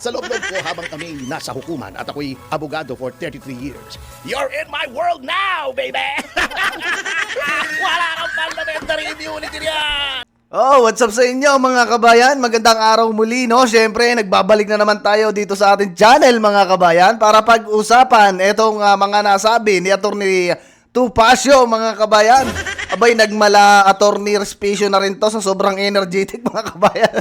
sa loob-loob ko habang kami nasa hukuman at ako'y abogado for 33 years. You're in my world now, baby! Wala kang parliamentary immunity niyan! Oh, what's up sa inyo mga kabayan? Magandang araw muli, no? Siyempre, nagbabalik na naman tayo dito sa ating channel mga kabayan para pag-usapan itong mga nasabi ni Atty. Topacio mga kabayan. Abay, nagmala Atty. Respicio na rin to sa sobrang energetic mga kabayan.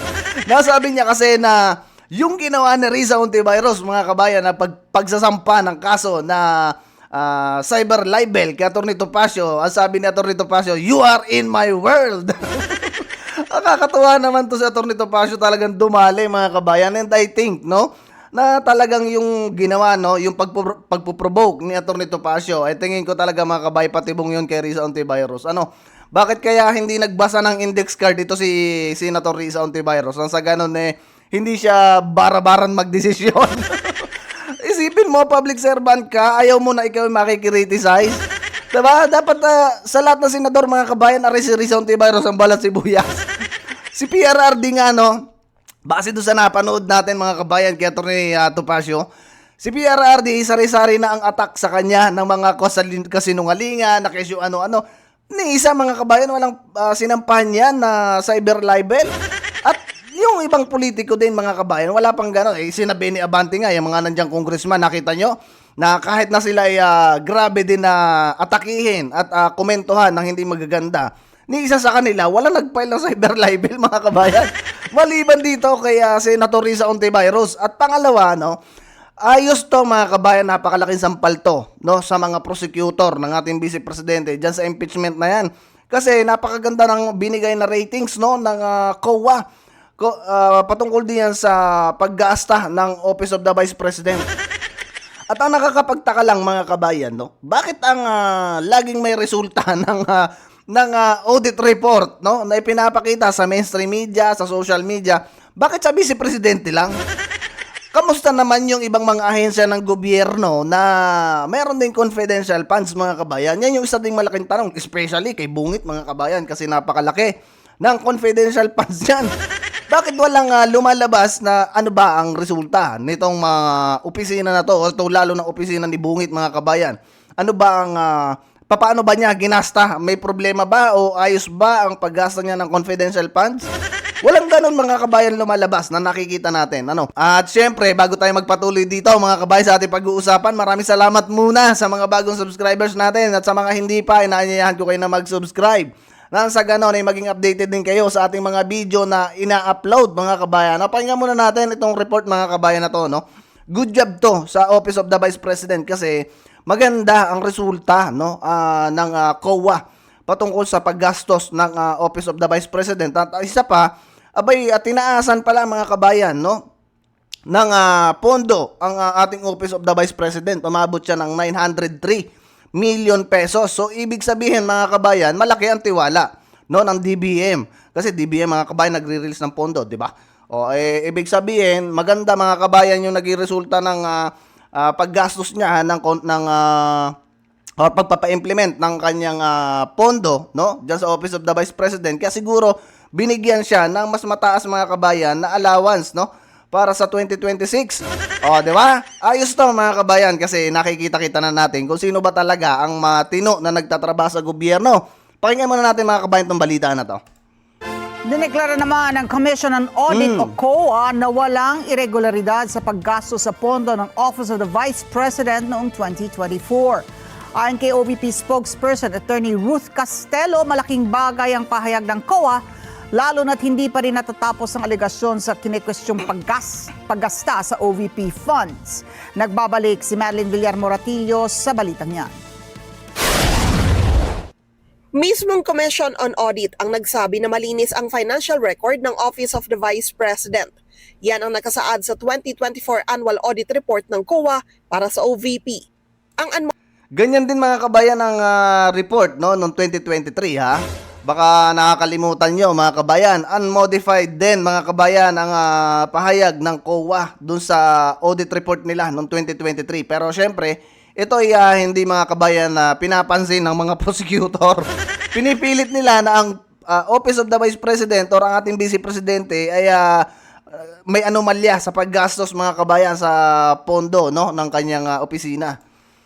Nasabi niya kasi na yung ginawa ni Risa Hontiveros mga kabayan na pagsasampa ng kaso na cyber libel kay Atty. Topacio, ang sabi ni Atty. Topacio, you are in my world. Nakakatuwa naman to si Atty. Topacio, talagang dumali mga kabayan, and I think, no, na talagang yung ginawa, no, yung pagpo-provoke ni Atty. Topacio, ay tingin ko talaga mga kabay, patibong yun kay Risa Hontiveros. Ano, bakit kaya hindi nagbasa ng index card dito si Senator Risa Hontiveros? Nang sa ganun hindi siya barabaran magdesisyon. Isipin mo, public servant ka, ayaw mo na ikaw makikriticize. Diba? Dapat sa lahat ng senador mga kabayan, aray si Risa Hontiveros ang balat sibuyas. Si PRRD nga, no, base doon sa napanood natin mga kabayan kay Atty. Topacio, si PRRD, sari-sari na ang attack sa kanya ng mga kasinungalingan, na kesyo ano-ano. Ni isa mga kabayan, walang sinampahan yan na cyber libel. At yung ibang politiko din mga kabayan, wala pang gano'n. Sinabi ni Abante nga, yung mga nandiyan congressman, nakita nyo, na kahit na sila ay grabe din na atakihin at komentuhan ng hindi magaganda, ni isa sa kanila, wala nag-file ng cyber libel mga kabayan. Maliban dito kay Senator Risa Hontiveros. At pangalawa, no, ayos to mga kabayan, napakalaking sampal to, no, sa mga prosecutor ng ating Vice Presidente dyan sa impeachment na yan. Kasi napakaganda ng binigay na ratings, no, ng COA. Patungkol din yan sa paggaasta ng Office of the Vice President. At ang nakakapagtaka lang mga kabayan, no, bakit ang laging may resulta ng audit report, no, na ipinapakita sa mainstream media, sa social media, bakit sa Vice Presidente lang? Kamusta naman yung ibang mga ahensya ng gobyerno na mayroon din confidential funds mga kabayan? Yan yung isa ding malaking tanong, especially kay Bungit mga kabayan, kasi napakalaki ng confidential funds yan. Bakit walang lumalabas na ano ba ang resulta nitong mga opisina na to, o ito lalo ng opisina ni Bungit mga kabayan? Ano ba ang paano ba niya ginasta? May problema ba o ayos ba ang paggasta niya ng confidential funds? Walang ganun mga kabayan lumalabas na nakikita natin. Ano? At syempre, bago tayo magpatuloy dito mga kabayan sa ating pag-uusapan, maraming salamat muna sa mga bagong subscribers natin, at sa mga hindi pa, inaanyayahan ko kayo na mag-subscribe. Nang sa ganon ay maging updated din kayo sa ating mga video na ina-upload mga kabayan. Pakinggan muna natin itong report mga kabayan na to, no? Good job to sa Office of the Vice President kasi maganda ang resulta, no, ng COA patungkol sa paggastos ng Office of the Vice President. At isa pa, abay, tinaasan pala mga kabayan, no, ng pondo ang ating Office of the Vice President. Umabot siya ng 903 million pesos. So, ibig sabihin mga kabayan, malaki ang tiwala, no, ng DBM. Kasi DBM mga kabayan nagre-release ng pondo, di ba? O, ibig sabihin, maganda mga kabayan yung naging resulta ng paggastos niya or pagpapa-implement ng kanyang pondo, no, diyan sa Office of the Vice President. Kaya siguro binigyan siya ng mas mataas mga kabayan na allowance, no, para sa 2026. O, di ba? Ayos to mga kabayan kasi nakikita-kita na natin kung sino ba talaga ang matino na nagtatrabaho sa gobyerno. Pakinggan muna natin mga kabayan tong balita na to. Dineklara naman ng Commission on Audit o COA na walang irregularidad sa paggastos sa pondo ng Office of the Vice President noong 2024. Ayon kay OVP spokesperson Attorney Ruth Castelo, malaking bagay ang pahayag ng COA, lalo na't hindi pa rin natatapos ang alegasyon sa kinikwestyong paggasta sa OVP funds. Nagbabalik si Madeline Villar Moratillo sa balitang yan. Mismong Commission on Audit ang nagsabi na malinis ang financial record ng Office of the Vice President. Yan ang nakasaad sa 2024 Annual Audit Report ng COA para sa OVP. Ganyan din mga kabayan ang report, no, noong 2023 ha. Baka nakakalimutan nyo mga kabayan, unmodified din mga kabayan ang pahayag ng COA dun sa audit report nila noong 2023. Pero syempre, ito ay hindi mga kabayan na pinapansin ng mga prosecutor. Pinipilit nila na ang Office of the Vice President or ang ating Vice Presidente ay may anomalya sa paggastos mga kabayan sa pondo no ng kanyang opisina.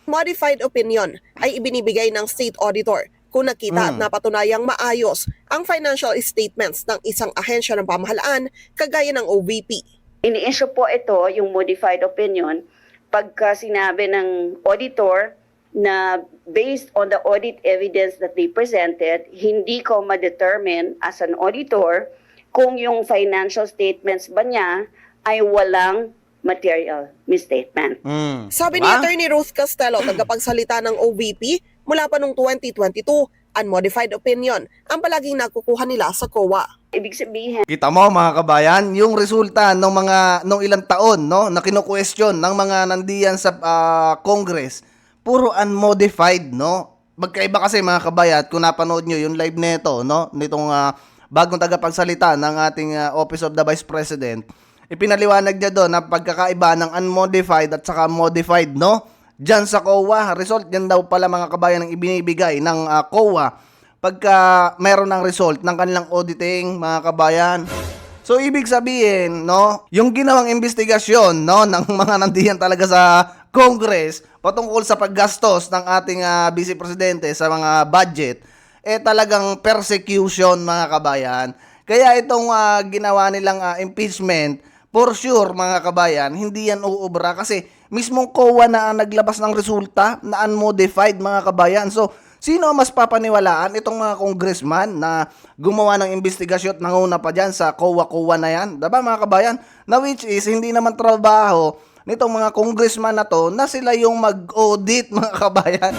Modified opinion ay ibinibigay ng state auditor kung nakita at napatunayang maayos ang financial statements ng isang ahensya ng pamahalaan kagaya ng OVP. Ini-issue po ito, yung modified opinion, pagka sinabi ng auditor na based on the audit evidence that they presented, hindi ko ma-determine as an auditor kung yung financial statements ba niya ay walang material misstatement. Sabi ni Attorney Ruth Castello, tagapagsalita ng OVP, mula pa noong 2022, unmodified opinion ang palaging nakukuha nila sa COA. Ibig sabihin, Kita mo mga kabayan, yung resulta nung ilang taon no na kino-question ng mga nandiyan sa Congress, puro unmodified no. Magkaiba kasi mga kabayan, kung napanood nyo yung live nito no, nitong bagong tagapagsalita ng ating Office of the Vice President, ipinaliwanag niya doon na pagkakaiba ng unmodified at saka modified no. Diyan sa COA, result yan daw pala mga kabayan ang ibinibigay ng COA pagka meron ng result ng kanilang auditing mga kabayan. So ibig sabihin, no, yung ginawang investigasyon no ng mga nandiyan talaga sa Congress patungkol sa paggastos ng ating Vice Presidente sa mga budget, talagang persecution mga kabayan. Kaya itong ginawa nilang impeachment, for sure mga kabayan, hindi yan uubra kasi mismong COA na naglabas ng resulta na unmodified mga kabayan. So, sino mas papaniwalaan? Itong mga congressman na gumawa ng investigasyon at nanguna pa dyan sa COA na yan. Diba mga kabayan? Na which is, hindi naman trabaho nitong mga congressman na to na sila yung mag-audit mga kabayan.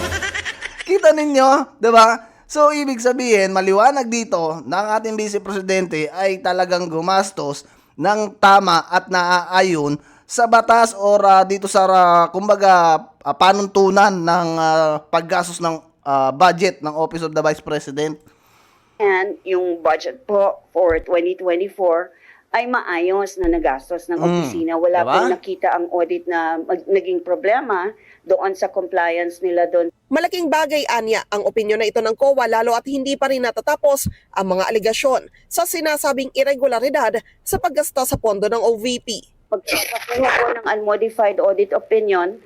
Kita ninyo? Diba? So, ibig sabihin, maliwanag dito na ang ating Vice Presidente ay talagang gumastos ng tama at naaayon sa batas or dito sa kumbaga panuntunan ng paggastos ng budget ng Office of the Vice President. and yung budget po for 2024 ay maayos na nagastos ng opisina. Wala Diba? pong nakita ang audit na naging problema doon sa compliance nila doon. Malaking bagay anya ang opinyon na ito ng COA lalo at hindi pa rin natatapos ang mga alegasyon sa sinasabing irregularidad sa paggasta sa pondo ng OVP. Pagkakakuha po ng unmodified audit opinion,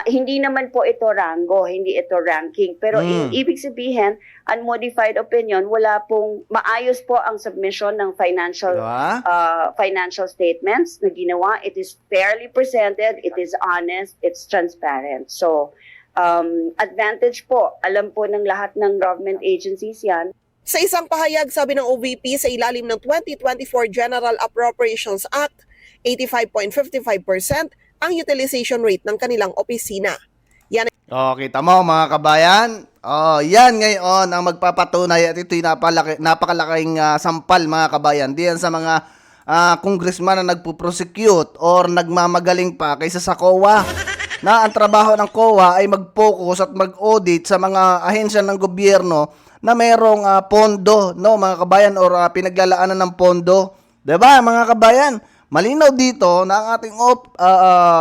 hindi naman po ito rango, hindi ito ranking. Pero ibig sabihin, unmodified opinion, wala pong maayos po ang submission ng financial Diba? financial statements na ginawa. It is fairly presented, it is honest, it's transparent. So, advantage po, alam po ng lahat ng government agencies yan. Sa isang pahayag, sabi ng OVP sa ilalim ng 2024 General Appropriations Act, 85.55% ang utilization rate ng kanilang opisina. Yan Kita mo mga kabayan? Yan ngayon ang magpapatunay at ito'y napakalaking sampal mga kabayan. Diyan sa mga congressman na nagpo-prosecute or nagmamagaling pa kaysa sa COA. Na ang trabaho ng COA ay mag-focus at mag-audit sa mga ahensya ng gobyerno na mayroong pondo, no mga kabayan, or pinaglalaanan ng pondo. 'Di ba mga kabayan? Malinaw dito na ang ating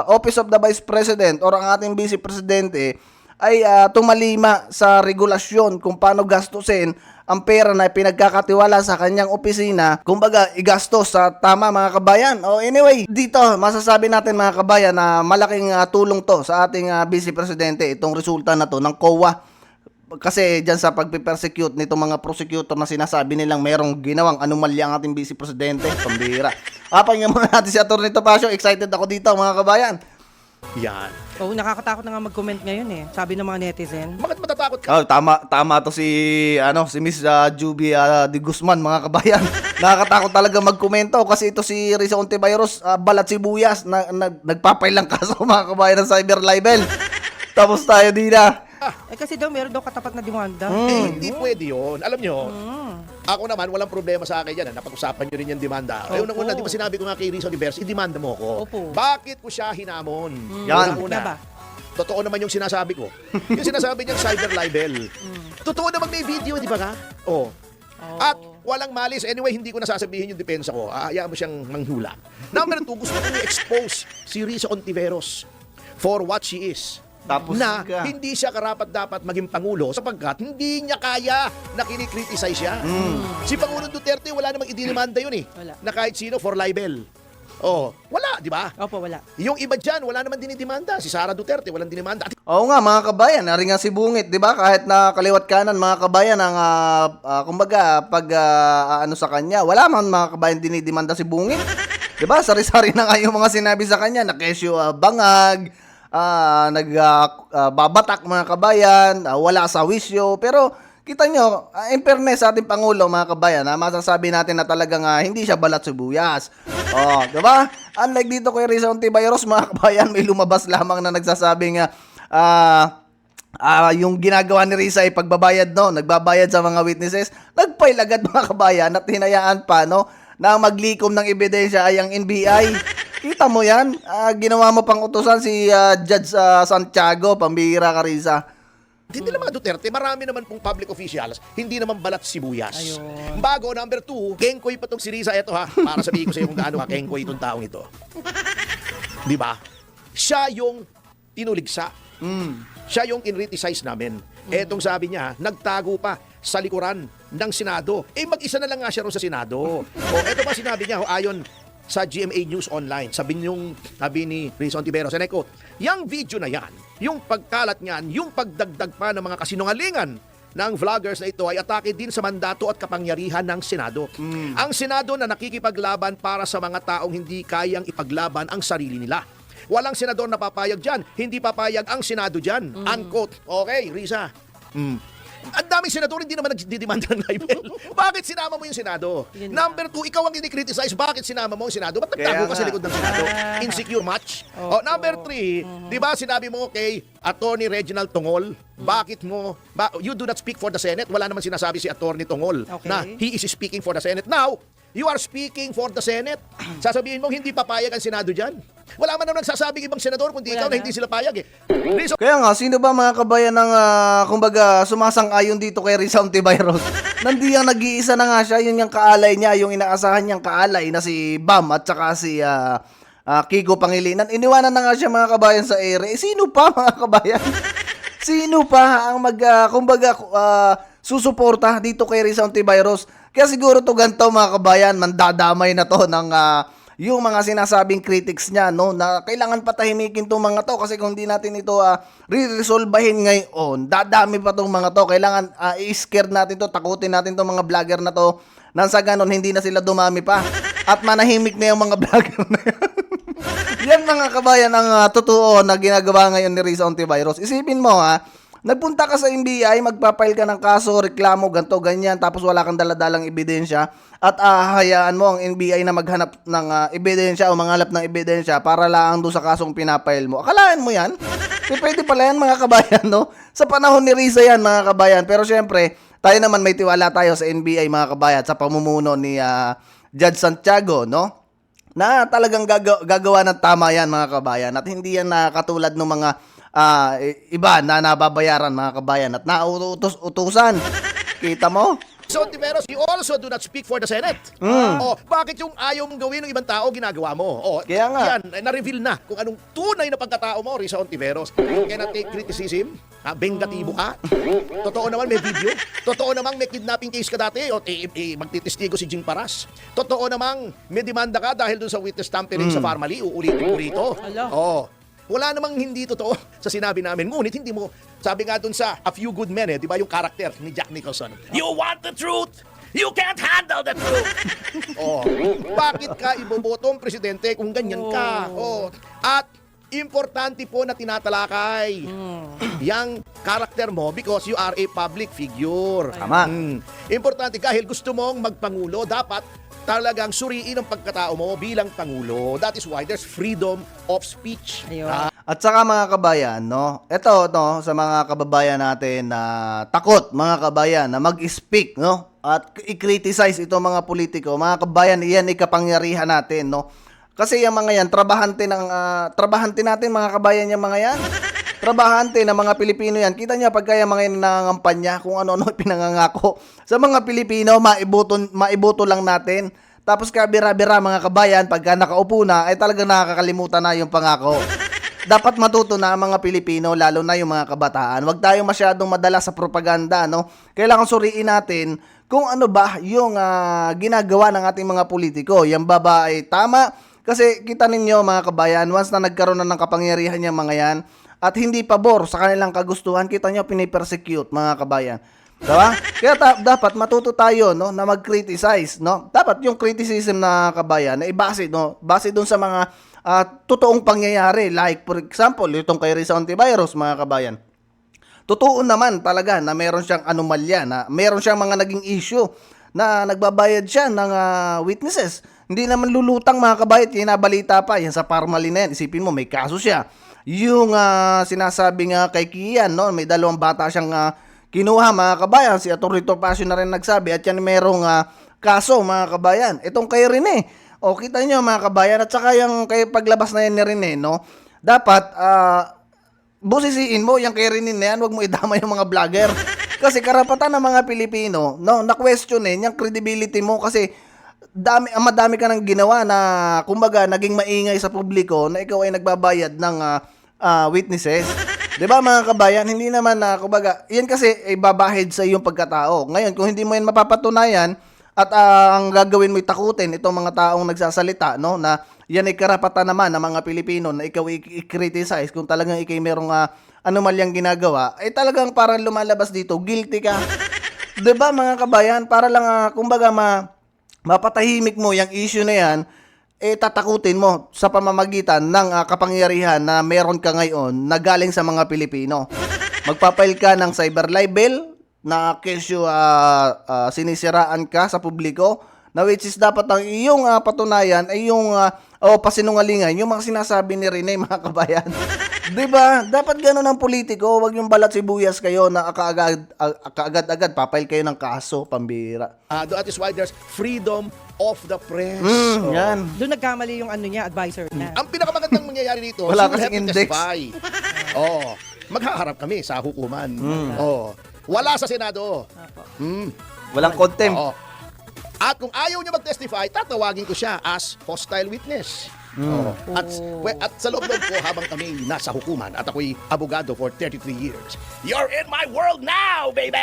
Office of the Vice President or ang ating Vice Presidente ay tumalima sa regulasyon kung paano gastusin ang pera na pinagkakatiwala sa kanyang opisina. Kumbaga, igastos sa tama mga kabayan. Anyway, dito masasabi natin mga kabayan na malaking tulong to sa ating Vice Presidente itong resulta na to ng COA. Kasi dyan sa pagpipersecute nitong mga prosecutor na sinasabi nilang merong ginawang anomalya ang ating Vice Presidente. Pambira. Papakinggan muna natin si Atty. Topacio. Excited ako dito mga kabayan. Yan. Oo, nakakatakot na nga mag-comment ngayon eh. Sabi ng mga netizen. Bakit matatakot ka? Tama to si Miss Juby de Guzman mga kabayan. Nakakatakot talaga magkomento kasi ito si Risa Ontiveros balat sibuyas na nagpapailang kaso mga kabayan ng cyber libel. Tapos tayo dina. Kasi daw meron daw katapat na demanda. Hindi pwede yun. Alam nyo, ako naman, walang problema sa akin yan. Napag-usapan nyo rin yung demanda. Opo. Una, di ba sinabi ko nga kay Rizzo Universe, i-demanda mo ko. Opo. Bakit ko siya hinamon? Yan. Bakit nga ba? Totoo naman yung sinasabi ko. Yung sinasabi niyang cyber libel. Totoo naman may video, di ba ka? At walang malis. Anyway, hindi ko nasasabihin yung depensa ko. Hayaan mo siyang manghula. Number 2, gusto ko i-expose si Rizzo Ontiveros for what she is. Tapos Na ka. hindi siya karapat-dapat maging Pangulo sapagkat hindi niya kaya na kinikriticize siya. Si Pangulong Duterte, wala namang idinimanda yun eh. Wala. Na kahit sino for libel. Oh, wala, di ba? Opo, wala. Yung iba dyan, wala naman dinidemanda. Si Sara Duterte, walang dinimanda. At Oo nga mga kabayan, nari nga si Bungit, 'di ba? Kahit na kaliwat kanan mga kabayan ang kumbaga pag ano sa kanya, wala man mga kabayan dinidemanda si Bungit. 'Di ba? Sari-sari na nga yung mga sinabi sa kanya na kesyo bangag, babatak mga kabayan, wala sa wisyo, pero kita nyo, in fairness sa ating Pangulo, mga kabayan, masasabi natin na talagang hindi siya balat sibuyas. Oh, diba? Unlike dito kay Risa Ontiveros, mga kabayan, may lumabas lamang na nagsasabing yung ginagawa ni Risa ay pagbabayad, no? Nagbabayad sa mga witnesses. Nagfile agad, mga kabayan, at hinayaan pa, no? Na maglikom ng ebidensya ay ang NBI. Kita mo yan? Ginawa mo pang utusan si Judge Santiago, pambihira ka, Risa. hindi lang mga Duterte, marami naman pong public officials, hindi naman balat sibuyas. Ayun. Bago, number 2, kengkoy pa tong si Risa. Eto ha, para sabihin ko sa iyo kung gaano ka kengkoy itong taong ito. Di ba? Siya yung tinuligsa. Siya yung in-criticize namin. Etong sabi niya, nagtago pa sa likuran ng Senado. Mag-isa na lang nga siya ron sa Senado. Eto pa sinabi niya, ayon sa GMA News Online, sabi ni Risa Ontiveros, and I quote, yung video na yan, yung pagkalat niyan, yung pagdagdag pa ng mga kasinungalingan ng vloggers na ito ay atake din sa mandato at kapangyarihan ng Senado. Ang Senado na nakikipaglaban para sa mga taong hindi kayang ipaglaban ang sarili nila. Walang senador na papayag dyan. Hindi papayag ang Senado dyan. Unquote. Okay, Risa. Ang daming senador hindi naman nagdidemanda ng libel. Bakit sinama mo yung Senado? Yun Number 2, ikaw ang ini-criticize. Bakit sinama mo yung Senado? Ba't nagtago ka sa likod ng Senado? Insecure match? Number 3, di ba sinabi mo kay Attorney Reginald Tongol, bakit mo, you do not speak for the Senate? Wala naman sinasabi si Attorney Tongol na he is speaking for the Senate. Now, you are speaking for the Senate. Sasabihin mo hindi papayag ang Senado dyan. Wala man naman nagsasabing ibang senador kundi ikaw na hindi sila payag eh. Reason Kaya nga, sino ba mga kabayan ng, kumbaga, sumasang-ayon dito kay Risa Ontiveros? Nandiyang nag-iisa na nga siya, yun yung kaalay niya, yung inaasahan niyang kaalay na si Bam at saka si Kiko Pangilinan. Iniwanan na nga siya mga kabayan sa ere. Sino pa mga kabayan? Sino pa ang kumbaga, susuporta dito kay Risa Ontiveros? Kaya siguro to ganito mga kabayan, mandadamay na to ng yung mga sinasabing critics niya, no, na kailangan patahimikin tong mga to kasi kung hindi natin ito re-resolbahin ngayon, dadami pa tong mga to. Kailangan i-scare natin to, takutin natin tong mga vlogger na to, nang sa ganon hindi na sila dumami pa at manahimik na yung mga vlogger na yan. Yan mga kabayan ang totoo na ginagawa ngayon ni Risa Ontiveros. Isipin mo nagpunta ka sa NBI, magpapile ka ng kaso, reklamo, ganto, ganyan, tapos wala kang daladalang ebidensya at hayaan mo ang NBI na maghanap ng ebidensya o manghalap ng ebidensya para lang doon sa kasong pinapile mo. Akalaan mo yan? Pwede pala yan mga kabayan, no? Sa panahon ni Risa yan mga kabayan. Pero syempre, tayo naman may tiwala tayo sa NBI mga kabayan sa pamumuno ni Judge Santiago, no? Na talagang gagawa ng tama yan mga kabayan at hindi yan katulad ng mga iba na nababayaran mga kabayan at nauutos-utusan. Kita mo? So, Ontiveros, you also do not speak for the Senate. Bakit yung ayaw mong gawin ng ibang tao, ginagawa mo? Kaya nga. Yan, na-reveal na kung anong tunay na pagkatao mo, Risa Ontiveros. You cannot take criticism. Bengatibo ka. Totoo naman may video. Totoo namang may kidnapping case ka dati o magtitestigo si Jing Paras. Totoo namang may demanda ka dahil dun sa witness tampering sa Farmally. Uulitin ko rito. Wala namang hindi totoo sa sinabi namin. Ngunit hindi mo, sabi nga dun sa A Few Good Men, di ba yung karakter ni Jack Nicholson? You want the truth? You can't handle the truth! Bakit ka ibobotong presidente kung ganyan ka? At importante po na tinatalakay yung karakter mo because you are a public figure. Tama. Importante dahil gusto mong magpangulo, dapat talagang suriin ang pagkatao mo bilang pangulo. That is why there's freedom of speech. Ayun. At saka mga kabayan, no, ito sa mga kababayan natin na takot, mga kabayan, na mag-speak, no, at i-criticize itong mga politiko, mga kabayan, iyan ikapangyarihan natin, no. Kasi yung mga yan, trabahante natin mga kabayan yung mga yan. Trabahante ng mga Pilipino yan. Kita niya pagka yung mga yan nangangampanya kung ano-ano pinangangako. Sa mga Pilipino, maiboto lang natin. Tapos kabira-bira mga kabayan, pagka nakaupo na, ay talagang nakakalimutan na yung pangako. Dapat matuto na ang mga Pilipino, lalo na yung mga kabataan. Huwag tayong masyadong madala sa propaganda, no? Kailangan suriin natin kung ano ba yung ginagawa ng ating mga politiko. Yan ba ay tama? Kasi kita ninyo mga kabayan, once na nagkaroon na ng kapangyarihan yung mga yan, at hindi pabor sa kanilang kagustuhan, kita nyo pinipersecute mga kabayan. Diba? Kaya dapat matuto tayo, no, na mag-criticize, no? Dapat yung criticism na kabayan na ibase, no, base dun sa mga totoong pangyayari. Like for example, itong kay Risa Hontiveros mga kabayan. Totoo naman talaga na meron siyang anomalya, na meron siyang mga naging issue na nagbabayad siya ng witnesses. Hindi naman lulutang mga kabayan, kinabalita pa yan sa Parmalee na yan. Isipin mo, may kaso siya. Yung sinasabi nga kay Kian, no, may 2 bata siyang kinuha mga kabayan. Si Atty. Topacio na rin nagsabi at yan merong kaso mga kabayan. Itong kay Rene, o kita nyo mga kabayan, at saka yung kay paglabas na yan ni Rene, no, dapat busisiin mo yung kay Rene na yan, huwag mo idama yung mga vlogger. Kasi karapatan ng mga Pilipino, no, na-questionin yung credibility mo kasi madami ka nang ginawa na kumbaga naging maingay sa publiko na ikaw ay nagbabayad ng witnesses. 'Di ba mga kabayan, hindi naman na kumbaga, yan kasi ay babahid sa iyong pagkatao. Ngayon, kung hindi mo yan mapapatunayan at ang gagawin mo ay takutin itong mga taong nagsasalita, no, na yan ay karapatan naman ng mga Pilipino na ikaw i-criticize kung talagang ikay merong anomalyang ginagawa, ay talagang parang lumalabas dito, guilty ka. 'Di ba mga kabayan, para lang kumbaga mapatahimik mo yung issue na yan, tatakutin mo sa pamamagitan ng kapangyarihan na meron ka ngayon na galing sa mga Pilipino. Magpapail ka ng cyber libel na kesyo sinisiraan ka sa publiko, na which is dapat ang iyong patunayan ay yung pasinungalingan, yung mga sinasabi ni Rene mga kabayan. 'Di ba? Dapat gano'n ang politiko, wag yung balat sibuyas kayo na kaagad-agad papail kayo ng kaso, pambira. That is why there's freedom of the press. Yan. Doon nagkamali yung advisor na. Ang pinakamagandang mangyayari dito, Wala she will kasing have to index. testify. Maghaharap kami sa hukuman. Wala sa Senado. Walang contempt. Oo. At kung ayaw niya mag-testify, tatawagin ko siya as hostile witness. At sa loob ko habang kami nasa hukuman at ako'y abogado for 33 years. You're in my world now, baby!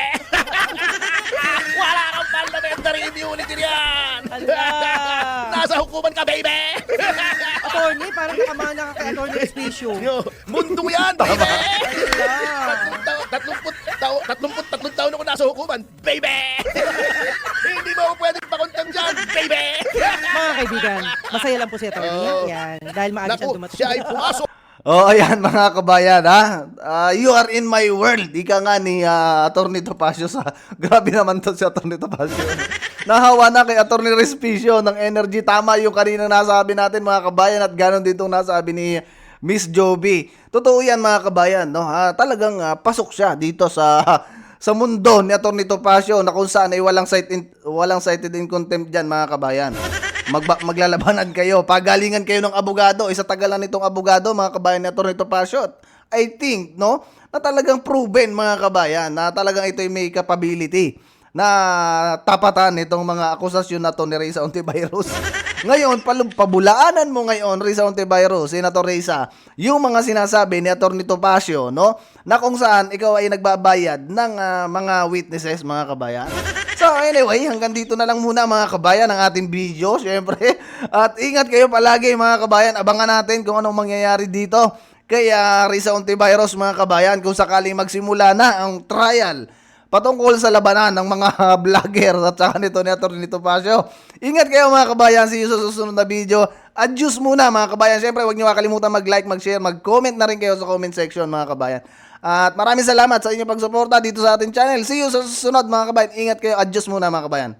Wala kang parliamentary immunity riyan! Nasa hukuman ka, baby! Attorney, parang nakamana ka kay Attorney Espicio. Mundo yan, baby! 33 taon ako nasa hukuman, baby! Hindi mo ako pwedeng pakontam dyan, baby! Mga kaibigan, masaya lang po si Attorney. Yan, dahil maaga siyang Naku, dumating. siya ay pumasok. Ayan mga kabayan you are in my world. Ika nga ni Atty. Topacio sa grabe naman to si Atty. Topacio. Nahawa na kay Atty. Respicio ng energy. Tama yung kanina nasabi natin mga kabayan at ganon ditong nasabi ni Miss Joby. Totoo yan mga kabayan, no? Talagang pasok siya dito sa mundo ni Atty. Topacio na kung saan ay walang cited in contempt dyan mga kabayan. Maglalabanan kayo, pagalingan kayo ng abogado, isa tagalan nitong abogado mga kabayan ni Atty. Topacio. I think, no, na talagang proven mga kabayan, na talagang ito ay may capability na tapatan itong mga akusasyon na to ni Risa Hontiveros. Ngayon, pabulaanan mo ngayon, Risa Hontiveros, Senator Risa, yung mga sinasabi ni Atty. Topacio, no, na kung saan ikaw ay nagbabayad ng mga witnesses, mga kabayan. So anyway, hanggang dito na lang muna mga kabayan ang ating video, syempre. At ingat kayo palagi mga kabayan, abangan natin kung anong mangyayari dito kay Risa Hontiveros mga kabayan, kung sakaling magsimula na ang trial patungkol sa labanan ng mga vlogger at saka nito ni Atty. Topacio. Ingat kayo mga kabayan, see you sa susunod na video. Adios muna mga kabayan. Siyempre, huwag niyo makalimutan mag-like, mag-share, mag-comment na rin kayo sa comment section mga kabayan. At maraming salamat sa inyong pagsuporta dito sa ating channel. See you sa susunod mga kabayan. Ingat kayo. Adios muna mga kabayan.